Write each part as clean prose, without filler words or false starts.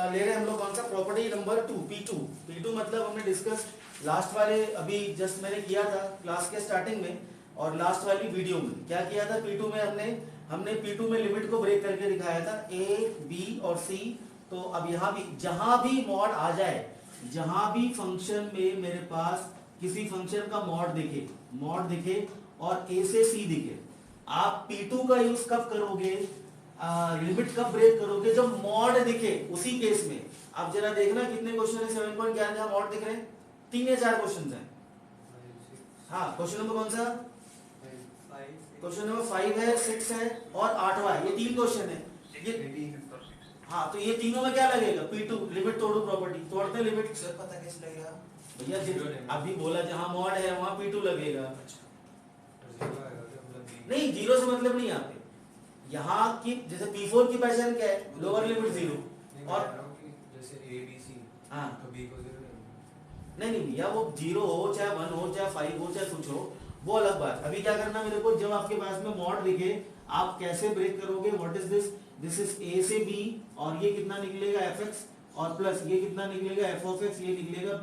ले रहे हैं हम लोग कौन सा प्रॉपर्टी नंबर 2 P2। P2 मतलब हमने डिस्कस लास्ट वाले अभी जस्ट मैंने किया था क्लास के स्टार्टिंग में और लास्ट वाली वीडियो में क्या किया था। P2 में हमने P2 में लिमिट को ब्रेक करके दिखाया था A, B और C। तो अब यहाँ भी जहां भी मॉड आ जाए, जहां भी फंक्शन में मेरे पास किसी फंक्शन का मॉड दिखे और A से C दिखे, आप P2 का यूज कब करोगे, लिमिट कब ब्रेक करोगे, जब मॉड दिखे। उसी केस में आप जरा देखना कितने क्वेश्चन है 7.11 जहां मॉड दिख रहे हैं, 3 या 4 क्वेश्चन है। हाँ, क्वेश्चन नंबर कौन सा, क्वेश्चन नंबर 5 है, 6 है और 8वां है। ये 3 क्वेश्चन है ये। हाँ, तो ये तीनों में क्या लगेगा, P2 लिमिट तोड़ो प्रॉपर्टी, तोड़ते लिमिट। सर पता कैसे लगेगा भैया अभी बोला जहां मॉड है वहां P2 लगेगा। नहीं, जीरो से मतलब नहीं यहाँ पे। यहाँ की जैसे P4 की पहचान क्या है, लोअर लिमिट 0 और जैसे A B C हाँ तो B को 0 नहीं भैया, वो 0 हो चाहे 1 हो चाहे 5 हो चाहे कुछ हो, वो अलग बात। अभी क्या करना मेरे को, जब आपके पास में मॉड दिखे आप कैसे ब्रेक करोगे, what is this, this is A से B और ये कितना निकलेगा fx और प्लस ये कितना निकलेगा f of x, ये निकलेगा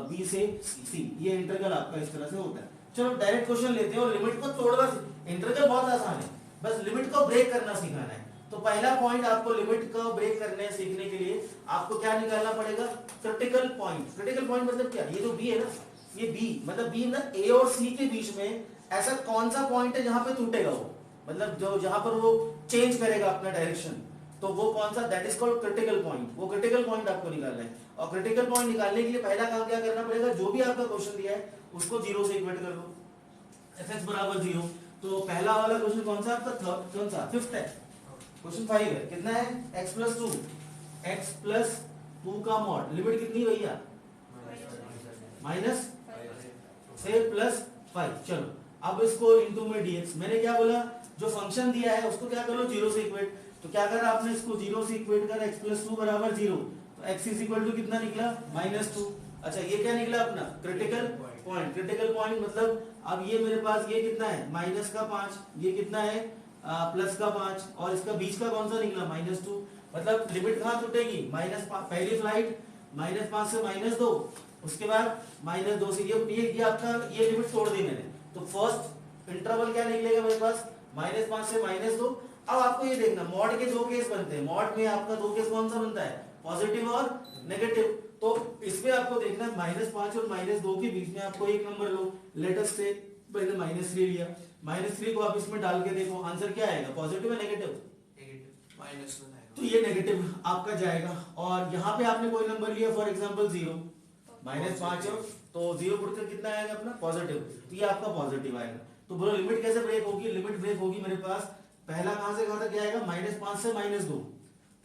B से C। ये इंटीग्रल आपका इस तरह से होता है। चलो डायरेक्ट क्वेश्चन लेते हैं और लिमिट को तोड़ना। इंटीग्रल बहुत आसान है, बस लिमिट को ब्रेक करना सिखाना है। तो पहला पॉइंट आपको लिमिट को ब्रेक करने सीखने के लिए आपको क्या निकालना पड़ेगा, क्रिटिकल पॉइंट। क्रिटिकल पॉइंट मतलब क्या, ये जो बी है ना, ये बी मतलब बी ना ए और सी के बीच में ऐसा कौन सा पॉइंट है जहां पे टूटेगा वो, मतलब जो जहां पर वो चेंज करेगा अपना डायरेक्शन, तो वो कौन सा, that is called critical point. वो क्रिटिकल पॉइंट आपको निकालना है। और क्रिटिकल पॉइंट निकालने के लिए पहला काम क्या करना पड़ेगा, जो भी आपका क्वेश्चन दिया है उसको 0 से इक्वेट कर लो, fx बराबर 0। तो पहला वाला क्वेश्चन कौन सा आपका, थर्ड कौन सा, फिफ्थ है, क्वेश्चन 5 है। कितना है, x प्लस 2, x प्लस 2 का मॉड, लिमिट कितनी भैया, माइनस से प्लस 5। चलो अब इसको इनटू में dx, मैंने क्या बोला, जो फंक्शन दिया है उसको क्या कर लो 0 से इक्वेट। तो क्या करा आपने, इसको 0 से इक्वेट करा, x प्लस 2 बराबर 0, तो x इज इक्वल टू कितना निकला, -2। अच्छा ये क्या निकला अपना क्रिटिकल पॉइंट। क्रिटिकल पॉइंट मतलब अब ये मेरे पास ये कितना है, माइनस का 5, ये कितना है प्लस का 5 और इसका बीच का कौन सा निकला, -2। मतलब लिमिट कहाँ टूटेगी, -5, पहली फ्लाइट -5 से -2, उसके बाद -2 से ये आपका ये लिमिट तोड़ दी मैंने। तो फर्स्ट इंटरवल क्या निकलेगा मेरे पास, -5 से -2। अब आपको ये देखना, मॉड के 2 केस बनते हैं। मॉड में आपका 2 केस कौन सा बनता है, पॉजिटिव और नेगेटिव। तो इसमें आपको देखना है -5 और -2 के बीच में आपको एक नंबर लो। लेटेस्ट से पहले -3 लिया, -3 को आप इसमें डाल के देखो आंसर क्या आएगा, पॉजिटिव या नेगेटिव, -1 आएगा। तो ये नेगेटिव आपका जाएगा। और यहाँ पे आपने कोई नंबर लिया फॉर एग्जांपल 0, -5 तो 0 पुट कर कितना आएगा अपना, पॉजिटिव, तो ये आपका पॉजिटिव आएगा। तो बोलो लिमिट कैसे ब्रेक होगी, लिमिट ब्रेक होगी मेरे पास पहला कहां से कहां तक जाएगा, -5 से -2,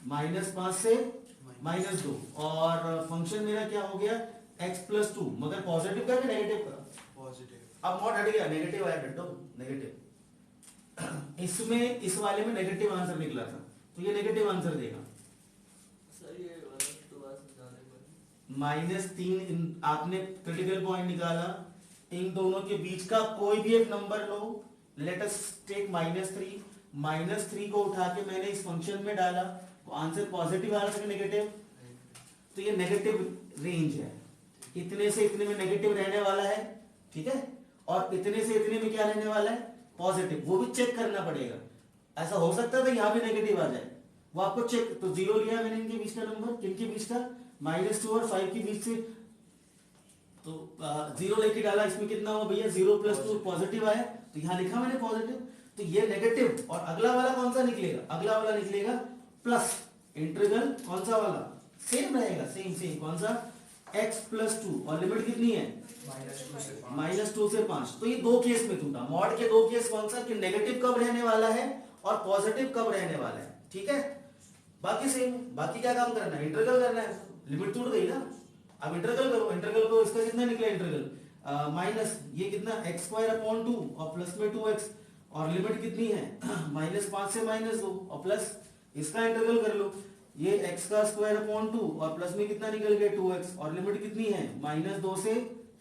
-5 से -2 और फंक्शन मेरा क्या हो गया x प्लस 2, मगर पॉजिटिव का कि नेगेटिव का, पॉजिटिव। अब मॉड हट गया, नेगेटिव आया डंडो, नेगेटिव। इसमें इस वाले में नेगेटिव आंसर निकला था, तो ये नेगेटिव आंसर देगा। सर ये तो बात समझाने पर -3 आपने क्रिटिकल पॉइंट निकाला, इन दोनों के बीच का कोई भी एक नंबर लो, लेट अस टेक -3 को उठा के मैंने इस फंक्शन में डाला, तो आंसर पॉजिटिव आ रहा है नेगेटिव, तो ये नेगेटिव रेंज है। इतने से इतने में नेगेटिव रहने वाला है, ठीक है, और इतने से इतने में क्या रहने वाला है, पॉजिटिव। वो भी चेक करना पड़ेगा, ऐसा हो सकता है यहाँ भी नेगेटिव आ जाए, वो आपको चेक। तो 0 लिया मैंने इनके बीच का नंबर, किनके बीच का, -2 और 5 के बीच से, तो 0 लेके डाला, इसमें कितना हुआ भैया, 0 + 2 पॉजिटिव आया, तो यहाँ लिखा मैंने पॉजिटिव, तो ये नेगेटिव। और अगला वाला कौन सा निकलेगा, अगला वाला निकलेगा प्लस। इंटीग्रल कौन सा वाला, सेम रहेगा, सेम कौन सा, x + 2 और लिमिट कितनी है, -2 से 5। तो ये 2 केस में टूटा। मॉड के 2 केस कौन सा, कि नेगेटिव कब रहने वाला है और पॉजिटिव कब रहने वाला है, ठीक है। बाकी सेम, बाकी क्या काम करना है, इंटीग्रल करना है। लिमिट टूट गई ना, अब इंटीग्रल करो। इंटीग्रल को इसका कितना निकला इंटीग्रल, माइनस ये कितना x² और प्लस में 2x और लिमिट कितनी है -5 से -2 और प्लस इसका इंटीग्रल कर लो, ये x² और प्लस में कितना निकल गया 2x और लिमिट कितनी है -2 से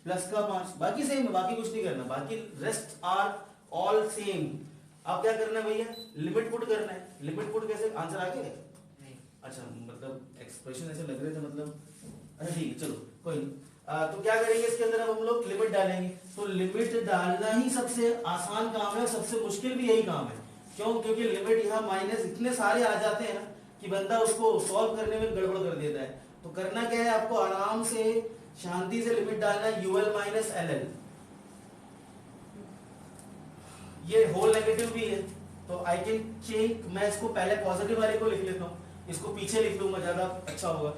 +5। बाकी सेम है, बाकी कुछ नहीं करना, बाकी रेस्ट आर ऑल सेम। अब क्या करना है भैया, लिमिट पुट करना है। लिमिट पुट कैसे, आंसर आ गया, अच्छा मतलब एक्सप्रेशन ऐसे लग रहे थे, मतलब अच्छा ठीक है चलो कोई नहीं। तो क्या करेंगे इसके अंदर, अब हम लोग लिमिट डालेंगे। तो लिमिट डालना ही सबसे आसान काम है और सबसे मुश्किल भी यही काम है। क्यों? क्योंकि लिमिट यहाँ माइनस इतने सारे आ जाते हैं ना कि बंदा उसको सॉल्व करने में गड़बड़ कर देता है। तो करना क्या है, आपको आराम से शांति से लिमिट डालना है यूएल माइनस एल एल। ये होल नेगेटिव भी है तो आई कैन चेंज, मैं इसको पहले पॉजिटिव वाले को लिख लेता हूँ, इसको पीछे लिख लूंगा, ज्यादा अच्छा होगा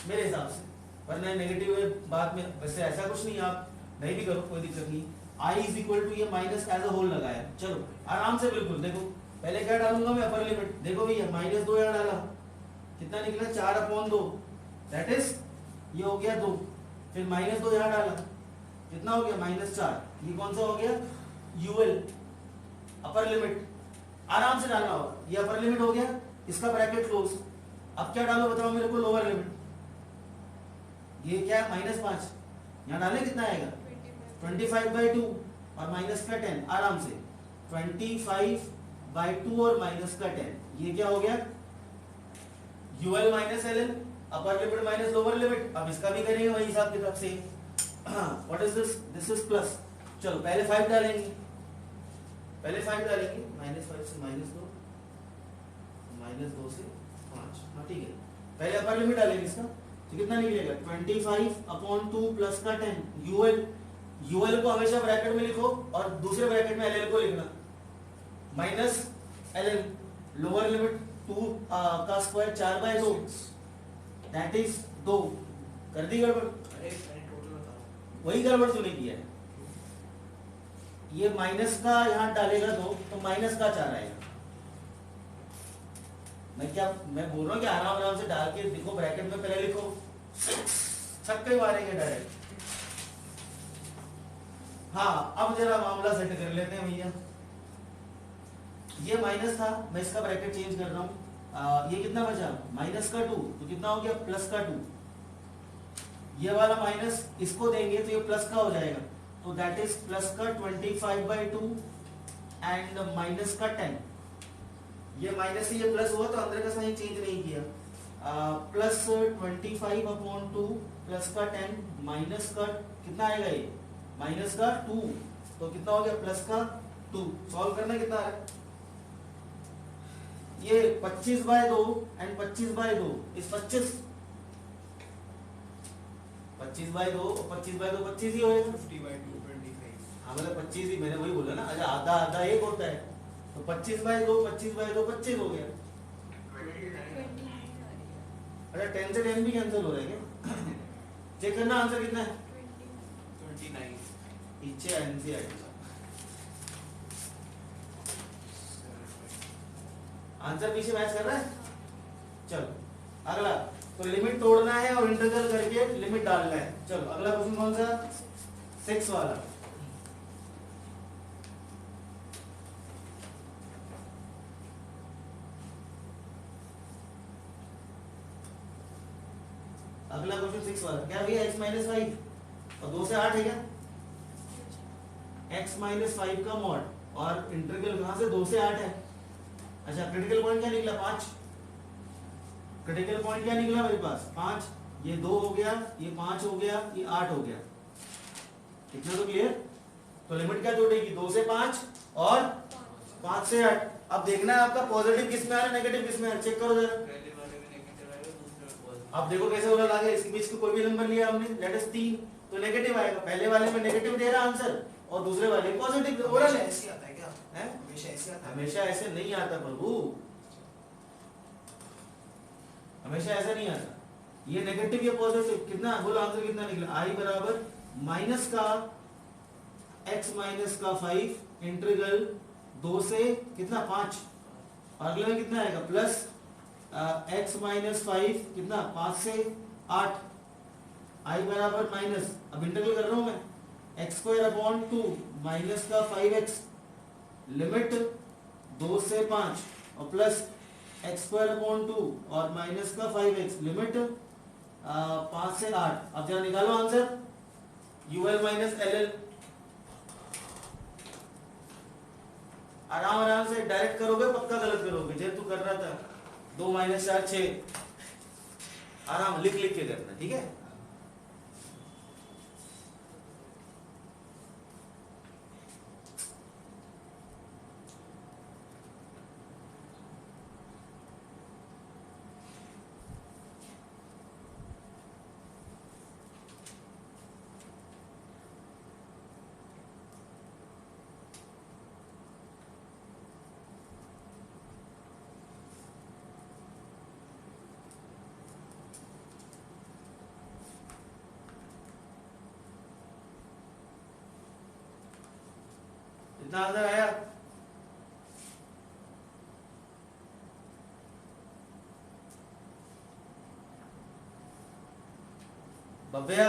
मेरे हिसाब से, वरना नेगेटिव है बाद में। वैसे ऐसा कुछ नहीं, आप नहीं भी करो कोई दिक्कत नहीं। आई इज इक्वल टू ये माइनस एज अ होल लगाया, चलो आराम से बिल्कुल देखो। पहले क्या डालूंगा मैं, अपर लिमिट, देखो भैया माइनस 2 यहाँ डाला, कितना निकला 4/2, दैट इज ये हो गया 2। फिर माइनस 2 यहाँ डाला, कितना हो गया -4। ये कौन सा हो गया, यूएल अपर लिमिट, आराम से डालना होगा। ये अपर लिमिट हो गया, इसका ब्रैकेट क्लोज। अब क्या डालो बताओ मेरे को, लोअर लिमिट। ये क्या है -5, यहाँ डाले कितना आएगा 25/2 और माइनस का 10, आराम से 25/2 और माइनस का 10, ये क्या हो गया UL minus L L, upper limit minus lower limit. अब इसका भी करेंगे वही हिसाब किताब से। What is this, this is plus. चलो पहले 5 डालेंगे, पहले 5 डालेंगे, -5 से -2, -2 से 5, हाँ ठीक है। पहले अपर लिमिट डालेंगे इसका, तो कितना निकलेगा 25/2 प्लस का 10 यूएल। यूएल को हमेशा ब्रैकेट में लिखो और दूसरे ब्रैकेट में एलएल को लिखना, माइनस एलएल, लोअर लिमिट 2 का स्क्वायर 4/2, दैट इज 2। कर दी गड़बड़? अरे मैंने टोटल बताओ, वही गड़बड़ तूने किया है। ये माइनस का यहाँ डालेगा 2 तो माइनस का 4 आएगा। मैं बोल रहा हूँ कि आराम आराम से डाल के देखो, ब्रैकेट में पहले लिखो, छक्के मारेंगे डायरेक्ट। हाँ अब जरा मामला सेट कर लेते हैं भैया। ये माइनस था, मैं इसका ब्रैकेट चेंज कर रहा हूँ। ये कितना बचा -2, तो कितना हो गया +2। ये वाला माइनस इसको देंगे तो ये प्लस का हो जाएगा, तो दैट इज प्लस का 25/2 एंड माइनस का 10। ये माइनस से ये प्लस हुआ तो अंदर का साइन चेंज नहीं किया। प्लस 25/2 प्लस का 10 माइनस का कितना आएगा, ये माइनस का 2, तो कितना हो गया प्लस का 2। सॉल्व करना कितना है, ये 25/2 एंड 25/2 इस 25/2 और 25/2 25 ही होएगा। 50/2 25। हाँ मतलब 25 ही, मैंने वही बोला ना, अच्छा आधा आधा एक होता है, तो 25/2 25/2 25 हो गया। अच्छा 10 से 10 भी कैंसिल हो रहा है क्या? चेक करना आंसर कितना है, 29। पीछे एनसीईआरटी आंसर पीछे मैच कर रहा है। चलो अगला, तो लिमिट तोड़ना है और इंटीग्रल करके लिमिट डालना है। चलो अगला क्वेश्चन कौन सा, 6 वाला। अगला क्वेश्चन 6 वाला क्या भैया, x-5 और 2 से 8 है क्या, x-5 का मॉड और इंटीग्रल कहां से 2 से 8 है। अच्छा क्रिटिकल पॉइंट क्या निकला 5, क्रिटिकल पॉइंट क्या निकला मेरे पास 5, ये 2 हो गया, ये 5 हो गया, ये 8 हो गया, इतना तो क्लियर। तो लिमिट क्या तोड़ेगी 2 से 5 और 5 से 8। अब देखना है आपका पॉजिटिव किस में आ रहा है नेगेटिव किस में आ रहा है, चेक करो जरा। पहले वाले में नेगेटिव आएगा, दूसरे में पॉजिटिव। अब देखो कैसे हो रहा है, इसके बीच का कोई भी नंबर लिया हमने, दैट इज 3, तो नेगेटिव आएगा। पहले वाले में नेगेटिव दे रहा आंसर और दूसरे वाले में पॉजिटिव हो रहा है। ऐसे आता है क्या, हैं? हमेशा ऐसे आता है? हमेशा ऐसे नहीं आता प्रभु, हमेशा ऐसा नहीं आता। ये नेगेटिव या पॉजिटिव, कितना बोलो आंसर कितना निकला, आई बराबर माइनस का x माइनस का 5 इंटीग्रल 2 से कितना 5, और अगले में कितना आएगा प्लस x माइनस 5 कितना 5 से 8, आई बराबर माइनस, अब इंटीग्रल कर रहा हूं मैं x² माइनस का 5x लिमिट 2 से 5 और प्लस x² और माइनस का 5x लिमिट 5 से 8। अब जरा निकालो आंसर, यूएल माइनस एलएल, आराम आराम से डायरेक्ट करोगे, पक्का गलत करोगे, जब तू कर रहा था 2 - 4 6, आराम लिख लिख के करना, ठीक है। इतना आंसर आया? भव्या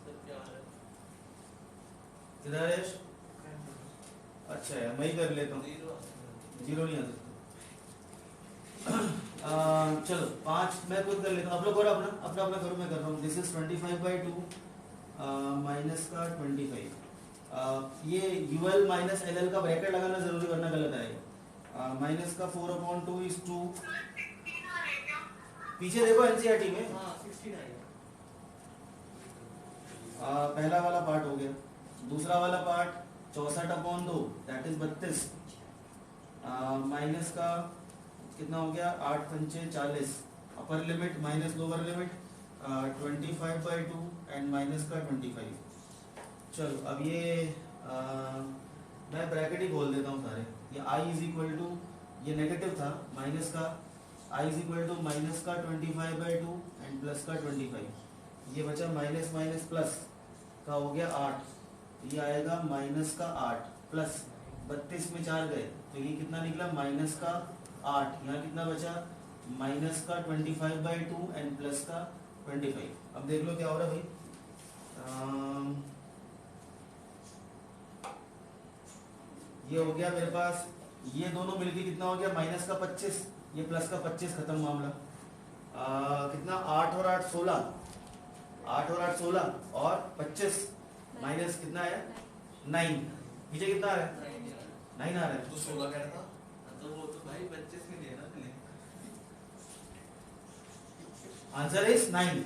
सर क्या आ रहा है? किधर है? अच्छा है, मैं ही कर लेता हूँ। जीरो आ रहा है। जीरो नहीं आ सकता। चलो 5 मैं खुद कर लेता हूँ, आप लोग करो अपना अपना अपना करो, मैं कर रहा हूँ। दिस इज 25/2 माइनस का 25। ये यूएल माइनस एल का ब्रैकेट लगाना जरूरी वरना गलत आएगा। माइनस का 4/2 इज 2। पीछे देखो एनसीईआरटी में हाँ 16 आएगा। पहला वाला पार्ट हो गया। दूसरा वाला पार्ट 64/2 दैट इज 32 माइनस का कितना हो गया 8 पंचे 40 अपर limit minus lower limit 25/2 and minus का 25। चलो अब ये मैं ब्रैकेट ही खोल देता हूँ सारे। ये i इज इक्वल टू ये नेगेटिव था माइनस का i is equal to minus का 25/2 एंड प्लस का 25। ये बचा माइनस माइनस प्लस का हो गया 8। ये आएगा माइनस का 8 प्लस 32 में 4 गए तो ये कितना निकला माइनस का 8। यहाँ कितना बचा माइनस का 25/2 एंड प्लस का 25। अब देख लो क्या हो रहा है भाई। ये हो गया मेरे पास, ये दोनों मिलके कितना हो गया माइनस का 25, ये प्लस का 25, खत्म मामला। कितना 8 और 8 16, 8 और 8 16 और 25 माइनस कितना है 9। नीचे कितना आ रहा है 9 आ रहा है। तो 16 कह रहा था। तो वो तो भाई 25 में दिया ना मैंने। Answer is 9।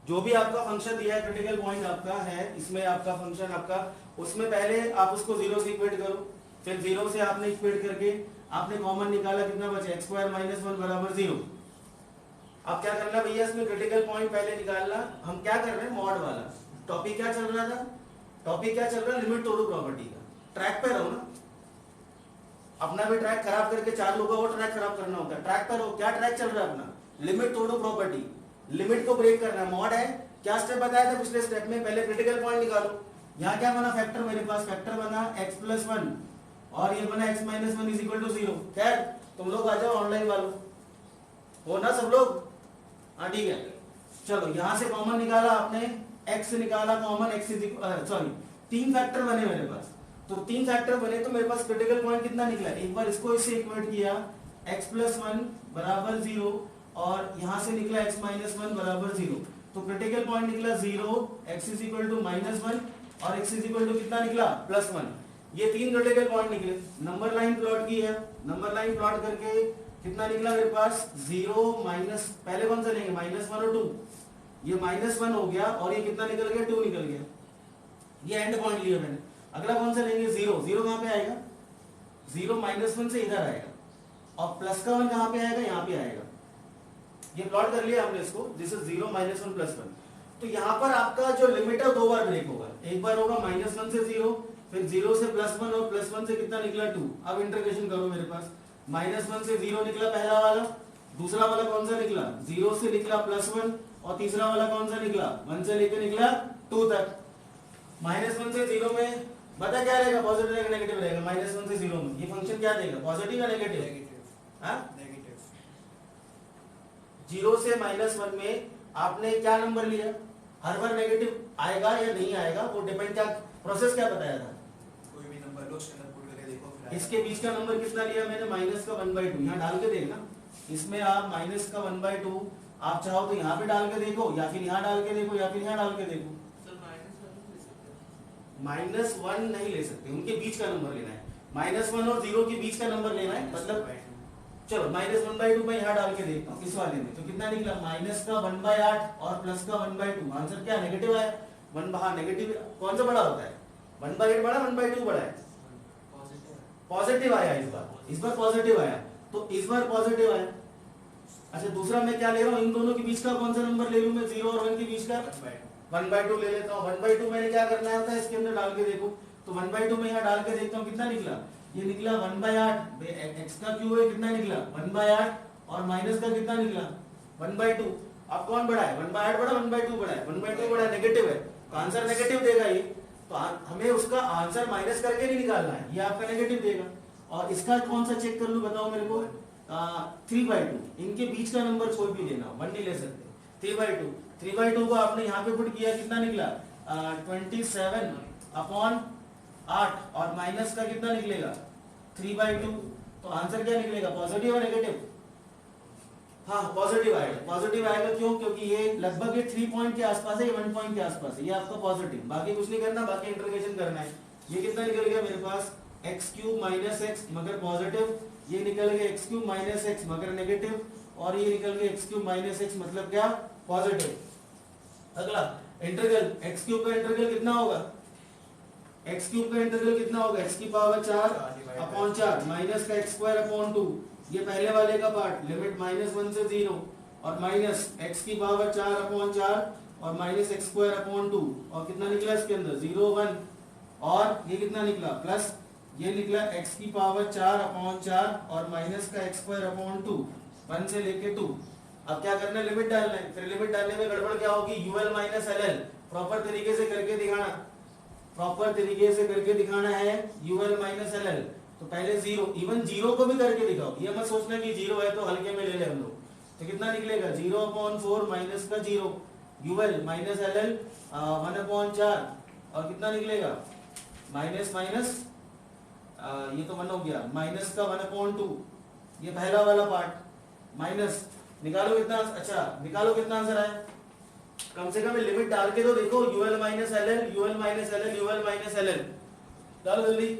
जो भी आपका फंक्शन दिया है क्रिटिकल पॉइंट आपका है, इसमें आपका फंक्शन आपका, उसमें पहले आप उसको 0 से इक्वेट करो, फिर 0 से आपने इक्वेट करके आपने कॉमन निकाला, कितना बचा x² - 1 बराबर 0। अब क्या करना भैया, इसमें क्रिटिकल पॉइंट पहले निकालना। हम क्या कर रहे हैं मॉड वाला टॉपिक क्या चल रहा था, टॉपिक क्या चल रहा है लिमिट तोड़ो प्रॉपर्टी का। ट्रैक पे रहो ना, अपना भी ट्रैक खराब करके 4 लोगों को ट्रैक खराब करना होता है। ट्रैक पर रहो, क्या ट्रैक चल रहा है अपना, लिमिट तोड़ो प्रॉपर्टी, लिमिट को ब्रेक करना है। मॉड है, क्या स्टेप बताया था पिछले स्टेप में, पहले क्रिटिकल पॉइंट निकालो। यहाँ क्या बना फैक्टर, मेरे पास फैक्टर बना x+1 और ये बना x - 1 इज इक्वल टू 0। खैर तुम लोग आ जाओ ऑनलाइन वालों, हो ना सब लोग, हाँ ठीक है। चलो यहाँ से कॉमन निकाला आपने, x निकाला कॉमन, x सॉरी 3 फैक्टर बने मेरे पास, तो 3 फैक्टर बने तो मेरे पास क्रिटिकल पॉइंट कितना निकला। एक बार इसको इससे इक्वेट किया x+1 बराबर 0 और यहां से निकला x - 1 बराबर 0, तो क्रिटिकल पॉइंट निकला 0, x इज इक्वल टू -1 और x इज इक्वल टू कितना निकला +1। ये 3 क्रिटिकल पॉइंट निकले। नंबर लाइन प्लॉट की है, नंबर लाइन प्लॉट करके कितना निकला मेरे पास 0 माइनस, पहले कौन सा लेंगे -1 और 2, ये -1 हो गया और ये कितना निकल गया 2 निकल गया, ये एंड पॉइंट लिया मैंने। अगला कौन सा लेंगे 0, 0 कहां पे आएगा, 0 -1 से इधर आएगा और प्लस का 1 कहां पे आएगा, यहां पे आएगा। ये प्लॉट कर लिया हमने इसको, दिस इज 0 - 1 +1। तो यहां पर आपका जो लिमिट है 2 बार ब्रेक होगा। एक बार होगा -1 से 0, फिर 0 से +1 और +1 से कितना निकला 2। अब इंटीग्रेशन करो मेरे पास, -1 से 0 निकला पहला वाला, दूसरा वाला कौन सा निकला 0 से निकला +1 और तीसरा वाला कौन सा निकला 1 से लेके निकला 2 तक। -1 से 0 में बता क्या रहेगा, पॉजिटिव रहेगा नेगेटिव रहेगा। -1 से 0 में ये फंक्शन क्या देगा, पॉजिटिव या नेगेटिव? नेगेटिव। हाँ, नेगेटिव। 0 से -1 में आपने क्या नंबर लिया, हर बार नेगेटिव आएगा या नहीं आएगा वो डिपेंड, क्या प्रोसेस क्या बताया था, कोई भी नंबर लो, उसके अंदर पुट करके देखो, फिर आएगा। इसके बीच का नंबर कितना लिया मैंने, -1/2। यहाँ डाल के देखना, इसमें आप -1/2 आप चाहो तो यहाँ पे डाल के देखो, या फिर यहाँ डाल के देखो, या फिर यहाँ डाल के देखो। सर -1 ले सकते हैं। -1 नहीं ले सकते, उनके बीच का नंबर लेना है। -1 और 0 के बीच का नंबर लेना है, मतलब चलो -1/2 मैं यहाँ डाल के देखता हूँ इस वाले में, तो कितना निकला -1/8 और +1/2। आंसर क्या नेगेटिव आया। 1 हाँ नेगेटिव कौन सा बड़ा होता है, 1/8 बड़ा 1/2 बड़ा है, पॉजिटिव है। पॉजिटिव आया इस बार पॉजिटिव आया, तो इस बार पॉजिटिव आया। अच्छा दूसरा मैं क्या ले रहा हूँ, इन दोनों के बीच का कौन सा नंबर ले लूँ मैं, 0 और 1 के बीच का 1/2 ले लेता हूँ। 1/2 मैंने क्या करना होता है, इसके अंदर डाल के देखो, तो 1/2 में यहाँ डाल के देखता हूँ कितना निकला, ये निकला 1/8। x का क्यूब है कितना निकला 1/8 और माइनस का कितना निकला 1/2। अब कौन बड़ा है, 1/8 बड़ा 1/2 बड़ा है, 1/2 बड़ा नेगेटिव है, तो आंसर नेगेटिव देगा ये। तो हमें उसका आंसर माइनस करके नहीं निकालना है, ये आपका नेगेटिव देगा। और इसका कौन सा चेक कर लूं बताओ मेरे को, 3/2। इनके बीच का नंबर कोई भी लेना, 1 नहीं ले सकते। 3/2 को आपने यहाँ पे पुट किया, कितना निकला 27/8 और माइनस का कितना निकलेगा 3/2। तो आंसर क्या निकलेगा, पॉजिटिव और नेगेटिव? हाँ पॉजिटिव आएगा, पॉजिटिव आएगा क्यों, क्योंकि ये लगभग ये 3 पॉइंट के आसपास है, ये 1 पॉइंट के आसपास है, ये आपका पॉजिटिव। बाकी कुछ नहीं करना, बाकी इंटीग्रेशन करना है। ये कितना निकल गया मेरे पास x³ - x मगर पॉजिटिव, ये निकल गया x³ - x मगर नेगेटिव, और ये निकल गया x³ - x मतलब क्या, पॉजिटिव। अगला इंटीग्रल x³ का इंटीग्रल कितना होगा, x³ का इंटीग्रल कितना होगा, x⁴ माइनस का x²/2। ये पहले वाले का पार्ट, लिमिट -1 से 0 और माइनस x⁴/4 और माइनस x²/2 और कितना निकला इसके अंदर 0 1, और ये कितना निकला प्लस, ये निकला x⁴/4 और माइनस का x²/2 1 से लेके 2। अब क्या करना है, लिमिट डालना है। फिर लिमिट डालने में गड़बड़ क्या होगी, UL - LL प्रॉपर तरीके से करके दिखाना, प्रॉपर तरीके से करके दिखाना है UL - LL। तो पहले 0, इवन 0 को भी करके दिखाओ, ये मत सोचना कि 0 है तो हल्के में ले ले हम लोग। तो कितना निकलेगा 0/4 माइनस का 0 UL - LL 1/4 और कितना निकलेगा माइनस माइनस, ये तो 1 हो गया, माइनस का 1/2। ये पहला वाला पार्ट माइनस, निकालो कितना, अच्छा निकालो कितना आंसर आया। कम से कम लिमिट डाल के तो देखो, UL - LL UL - LL UL - LL डालो जल्दी।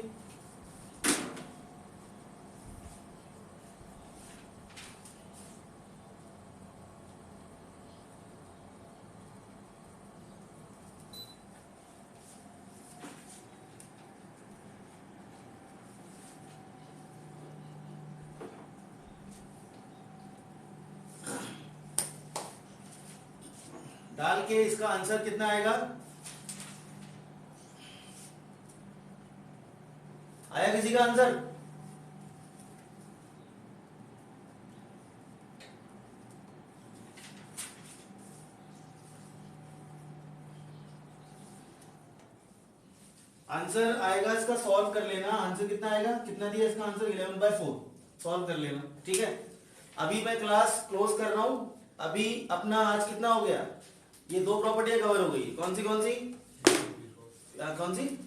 डाल के इसका आंसर कितना आएगा, आया किसी का आंसर? आंसर आएगा इसका, सॉल्व कर लेना। आंसर कितना आएगा, कितना दिया इसका आंसर 11/4, सॉल्व कर लेना, ठीक है। अभी मैं क्लास क्लोज कर रहा हूं। अभी अपना आज कितना हो गया, ये 2 प्रॉपर्टियां कवर हो गई। कौन सी कौन सी, कौन सी,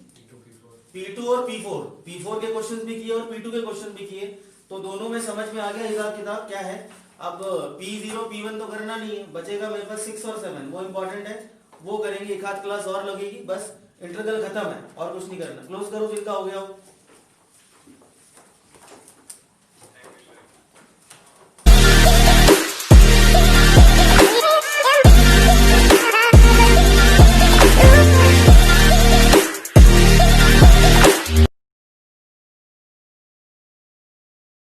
P2 और P4। P4 के क्वेश्चंस भी किए और P2 के क्वेश्चन भी किए, तो दोनों में समझ में आ गया हिसाब किताब क्या है। अब P0 P1 तो करना नहीं है, बचेगा मेरे पास 6 और 7, वो इंपॉर्टेंट है, वो करेंगे। एक आध क्लास और लगेगी, बस इंटीग्रल खत्म है और कुछ नहीं करना। क्लोज करो, जिनका हो गया हो।